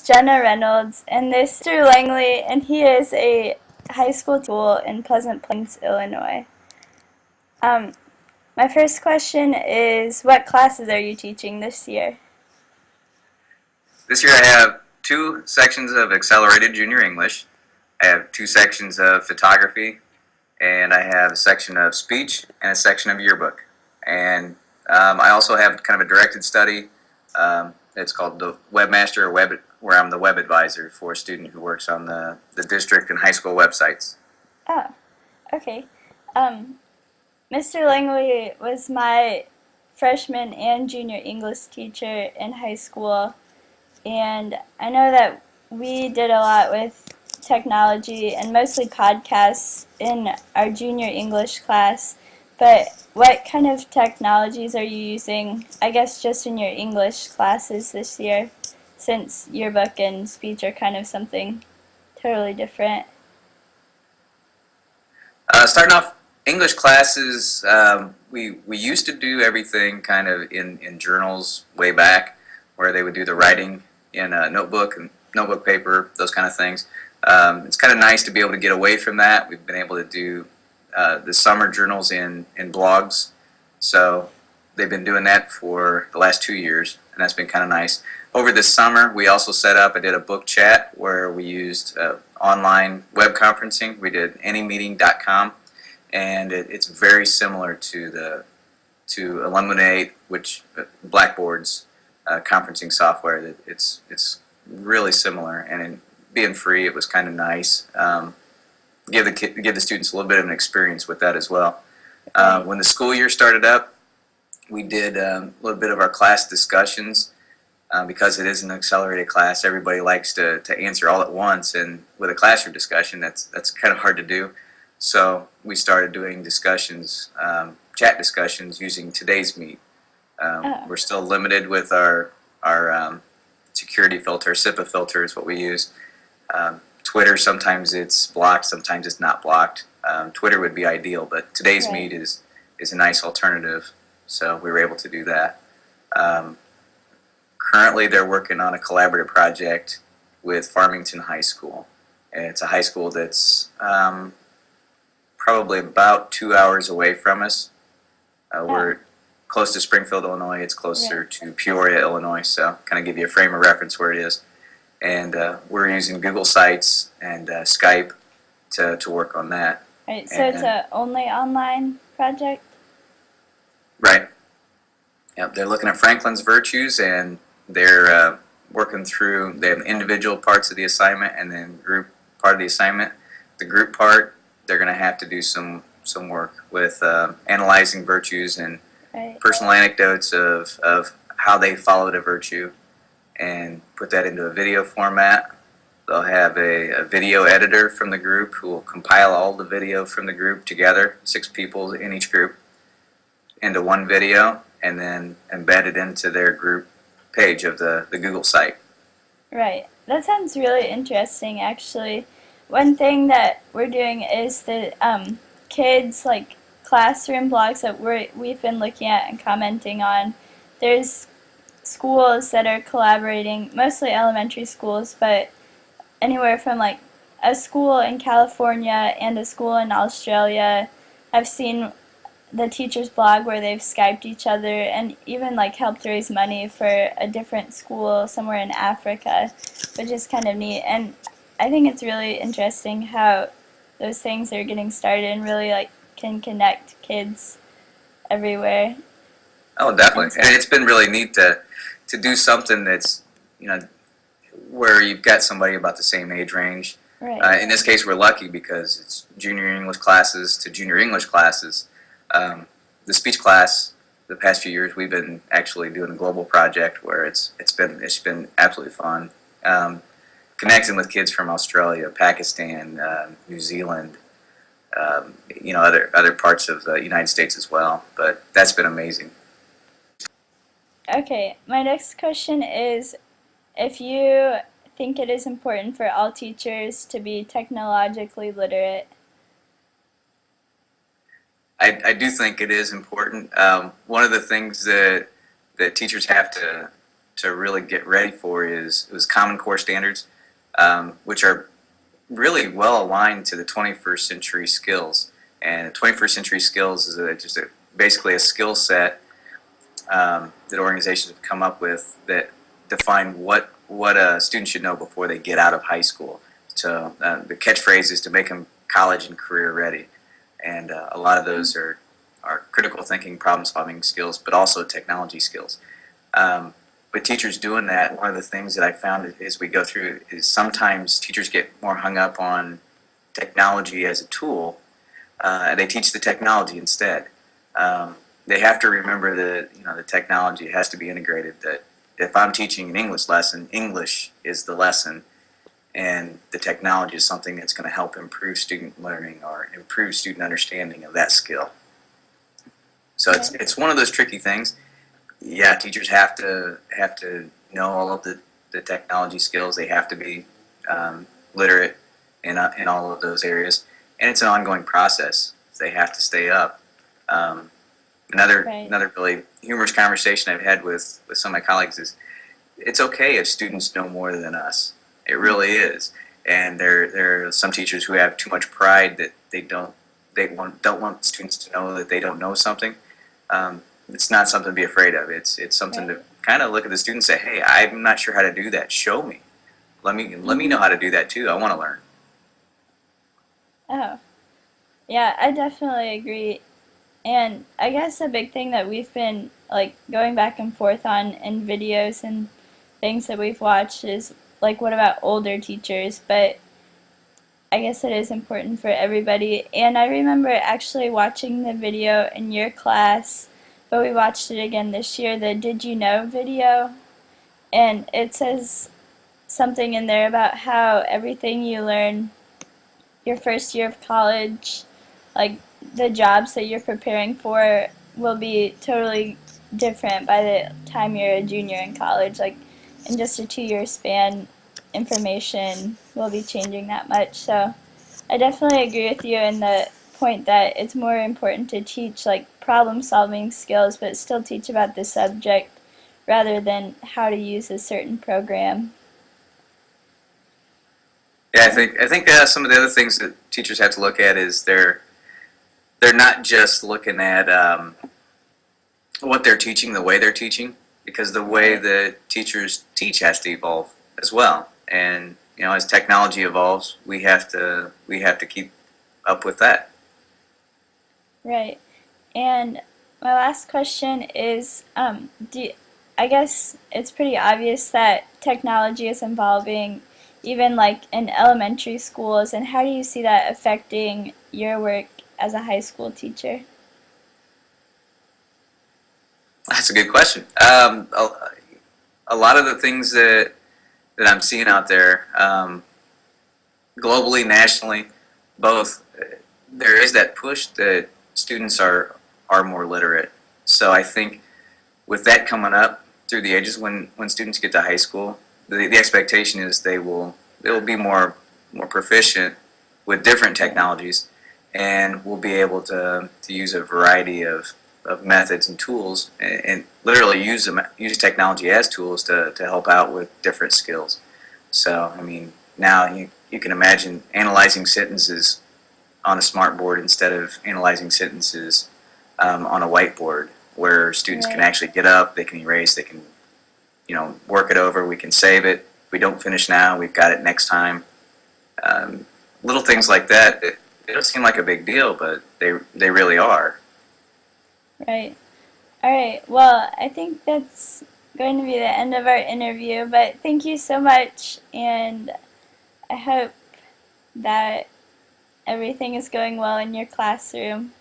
Jenna Reynolds, and this is Mr. Langley, and he is a high school in Pleasant Plains, Illinois. My first question is, what classes are you teaching this year? This year I have 2 sections of Accelerated Junior English. I have 2 sections of Photography, and I have a section of Speech and a section of Yearbook. And I also have kind of a directed study. It's called the Webmaster, where I'm the web advisor for a student who works on the district and high school websites. Oh, okay. Mr. Langley was my freshman and junior English teacher in high school, and I know that we did a lot with technology and mostly podcasts in our junior English class, but what kind of technologies are you using, I guess, just in your English classes this year, since yearbook and speech are kind of something totally different? Starting off English classes, we used to do everything kind of in journals way back, where they would do the writing in a notebook and notebook paper, those kind of things. It's kind of nice to be able to get away from that. We've been able to do the summer journals in blogs, so they've been doing that for the last 2 years, and that's been kind of nice. Over this summer, we also I did a book chat where we used online web conferencing. We did anymeeting.com, and it's very similar to Illuminate, which Blackboard's conferencing software. It's really similar, and in being free, it was kind of nice. Give the students a little bit of an experience with that as well. When the school year started up, we did a little bit of our class discussions. Because it is an accelerated class, everybody likes to answer all at once, and with a classroom discussion, that's kind of hard to do. So we started doing discussions, chat discussions, using today's Meet. We're still limited with our security filter, SIPA filter is what we use. Twitter, sometimes it's blocked, sometimes it's not blocked. Twitter would be ideal, but today's Meet is a nice alternative, so we were able to do that. Currently, they're working on a collaborative project with Farmington High School. And it's a high school that's probably about 2 hours away from us. We're close to Springfield, Illinois. It's closer to Peoria, Illinois, so kind of give you a frame of reference where it is. And we're using Google Sites and Skype to work on that. Right, so it's a only online project? Right. Yep, they're looking at Franklin's virtues, and they're working through, they have individual parts of the assignment and then group part of the assignment. The group part, they're going to have to do some work with analyzing virtues and personal anecdotes of how they followed a virtue, and put that into a video format. They'll have a video editor from the group who will compile all the video from the group together, 6 people in each group, into one video, and then embed it into their group page of the Google site. Right. That sounds really interesting, actually. One thing that we're doing is the kids, like, classroom blogs that we've been looking at and commenting on. There's schools that are collaborating, mostly elementary schools, but anywhere from, like, a school in California and a school in Australia. I've seen the teacher's blog where they've Skyped each other and even like helped raise money for a different school somewhere in Africa, which is kind of neat. And I think it's really interesting how those things are getting started and really like can connect kids everywhere. Oh, definitely. And it's been really neat to do something that's, where you've got somebody about the same age range. Right. In this case, we're lucky because it's junior English classes to junior English classes. The speech class, the past few years, we've been actually doing a global project where it's been absolutely fun. Connecting with kids from Australia, Pakistan, New Zealand, other parts of the United States as well. But that's been amazing. Okay, my next question is, if you think it is important for all teachers to be technologically literate. I do think it is important. One of the things that teachers have to to really get ready for is Common Core standards, which are really well aligned to the 21st century skills. And 21st century skills is basically a skill set that organizations have come up with that define what a student should know before they get out of high school. So the catchphrase is to make them college and career ready. And a lot of those are critical thinking, problem solving skills, but also technology skills. With teachers doing that, one of the things that I found as we go through is sometimes teachers get more hung up on technology as a tool, and they teach the technology instead. They have to remember that the technology has to be integrated. That if I'm teaching an English lesson, English is the lesson, and the technology is something that's going to help improve student learning or improve student understanding of that skill. So it's one of those tricky things. Yeah, teachers have to know all of the technology skills. They have to be literate in all of those areas, and it's an ongoing process. They have to stay up. Another really humorous conversation I've had with some of my colleagues is it's okay if students know more than us. It really is. And there are some teachers who have too much pride that they don't want students to know that they don't know something. It's not something to be afraid of. It's something to kind of look at the student and say, hey, I'm not sure how to do that. Show me. Let me know how to do that too. I want to learn. Oh, yeah, I definitely agree. And I guess a big thing that we've been like going back and forth on in videos and things that we've watched is like, what about older teachers? But I guess it is important for everybody. And I remember actually watching the video in your class, but we watched it again this year, the Did You Know video. And it says something in there about how everything you learn your first year of college, like the jobs that you're preparing for, will be totally different by the time you're a junior in college. Like in just a 2-year span, information will be changing that much. So I definitely agree with you in the point that it's more important to teach like problem solving skills, but still teach about the subject rather than how to use a certain program. Yeah, I think some of the other things that teachers have to look at is they're not just looking at what they're teaching, the way they're teaching, because the way that teachers teach has to evolve as well. And as technology evolves, we have to keep up with that. Right. And my last question is, I guess it's pretty obvious that technology is evolving even like in elementary schools, and how do you see that affecting your work as a high school teacher? That's a good question. A lot of the things that I'm seeing out there, globally, nationally, both, there is that push that students are more literate. So I think with that coming up through the ages, when students get to high school, the expectation is they'll be more proficient with different technologies, and will be able to use a variety of methods and tools, and literally use technology as tools to help out with different skills. So I mean, now you can imagine analyzing sentences on a smart board instead of analyzing sentences on a whiteboard, where students can actually get up, they can erase, they can work it over, we can save it. If we don't finish now, we've got it next time. Little things like that, they don't seem like a big deal, but they really are. Right. All right. Well, I think that's going to be the end of our interview, but thank you so much, and I hope that everything is going well in your classroom.